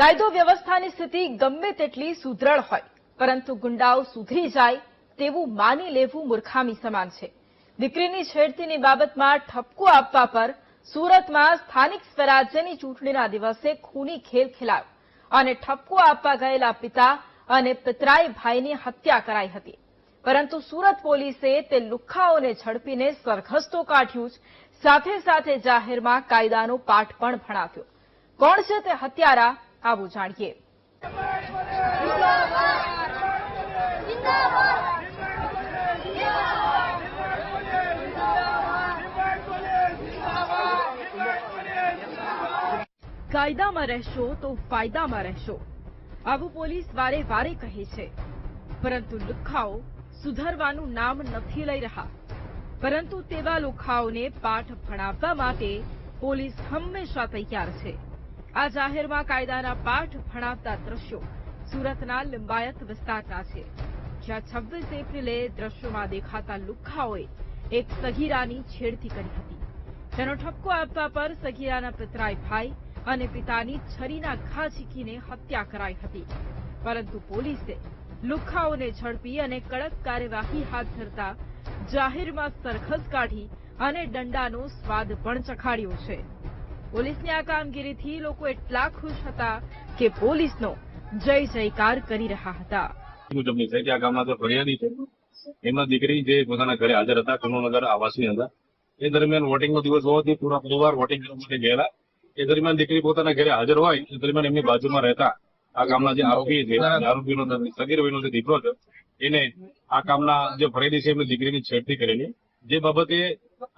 કાયદો વ્યવસ્થાની સ્થિતિ ગમે તેટલી સુદૃઢ હોય પરંતુ ગુંડાઓ સુધરી જાય તેવું માની લેવું મૂર્ખામી સમાન છે। દીકરીની છેડતીની બાબતમાં ઠપકો આપવા પર સુરતમાં સ્થાનિક સ્વરાજ્યની ચૂંટણીના દિવસે ખૂની ખેલ ખેલાયો અને ઠપકો આપવા ગયેલા પિતા અને પિતરાઈ ભાઈની હત્યા કરાઈ હતી। પરંતુ સુરત પોલીસે તે લુખ્ખાઓને ઝડપીને સરઘસ કાઢ્યું જ સાથે સાથે જાહેરમાં કાયદાનો પાઠ પણ ભણાવ્યો। કોણ છે તે હત્યારા આવું જાણીએ। કાયદામાં રહેશો તો ફાયદામાં રહેશો આવું પોલીસ વારે વારે કહે છે, પરંતુ લુખ્ખાઓ સુધરવાનું નામ નથી લઈ રહ્યા। પરંતુ તેવા લુખ્ખાઓને પાઠ ભણાવવા માટે પોલીસ હંમેશા તૈયાર છે। આ જાહેરમાં કાયદાના પાઠ ભણાવતા દ્રશ્યો સુરતના લિંબાયત વિસ્તારના છે, જ્યાં 26 એપ્રિલે દ્રશ્યોમાં દેખાતા લુખ્ખાઓએ એક સગીરાની છેડતી કરી હતી। તેનો ઠપકો આપવા પર સગીરાના પિતરાઈ ભાઈ અને પિતાની છરીના ઘા ઝીકીને હત્યા કરાઈ હતી। પરંતુ પોલીસે લુખ્ખાઓને ઝડપી અને કડક કાર્યવાહી હાથ ધરતા જાહેરમાં સરઘસ કાઢી અને દંડાનો સ્વાદ પણ ચખાડ્યો છે। પોલીસની આ કામગીરીથી લોકો એટલા ખુશ હતા કે પોલીસનો જય જયકાર કરી રહ્યા હતા। મુજબની છે કે આ ગામના જે ફરિયાદી છે એમના દીકરી જે પોતાના ઘરે હાજર હતા, કરુણાનગર આવાસની અંદર, એ દરમિયાન વોટિંગનો દિવસ હોવાથી પૂરા પરિવાર વોટિંગ કરવા માટે ગયેલા। એ દરમિયાન દીકરી પોતાના ઘરે હાજર હોય એ દરમિયાન એમની બાજુમાં રહેતા આ ગામના જે આરોપી છે, આરોપીનો સગીર વયનો જે દીકરો છે, એને આ કામના જે ફરિયાદી છે એમની દીકરીની છેડતી કરેલી। જે બાબતે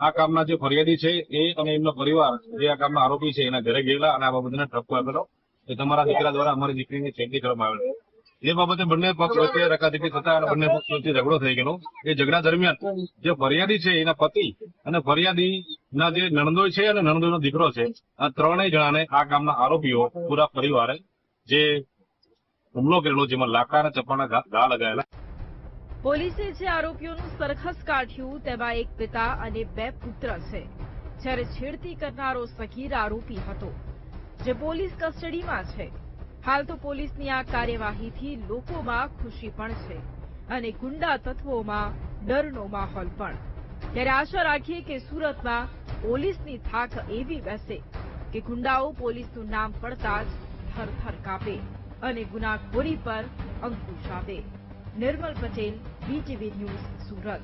આ કામના જે ફરિયાદી છે એ અને એમનો પરિવાર જે આ કામના આરોપી છે એના ઘરે ગયેલા અને આ બાબતને ઠપકો આપેલો કે તમારા દીકરા દ્વારા અમારી દીકરીની છેડતી કરવામાં આવેલ છે। એ બાબતે બંને પક્ષ વચ્ચે રકાદીપી થતા અને બંને પક્ષ વચ્ચે ઝઘડો થઈ ગયેલો। એ ઝઘડા દરમિયાન જે ફરિયાદી છે એના પતિ અને ફરિયાદીના જે નણંદોઈ છે અને નણંદોઈનો દીકરો છે, આ ત્રણેય જણાને આ કામના આરોપીઓ પૂરા પરિવારે જે હુમલો કરેલો, જેમાં લાકડા અને ચપ્પાના ઘા લગાવેલા। પોલીસે જે આરોપીઓનું સરઘસ કાઢ્યું તેમાં એક પિતા અને 2 પુત્ર છે, જ્યારે છેડતી કરનારો સગીર આરોપી હતો, જે પોલીસ કસ્ટડીમાં છે। હાલ તો પોલીસની આ કાર્યવાહીથી લોકોમાં ખુશી પણ છે અને ગુંડા તત્વોમાં ડરનો માહોલ પણ। ત્યારે આશા રાખીએ કે સુરતમાં પોલીસની થાક એવી બેસે કે ગુંડાઓ પોલીસનું નામ પડતા જ થરથર કાપે અને ગુનાખોરી પર અંકુશ આવે। નિર્મલ પટેલ, BTV ન્યૂઝ, સુરત।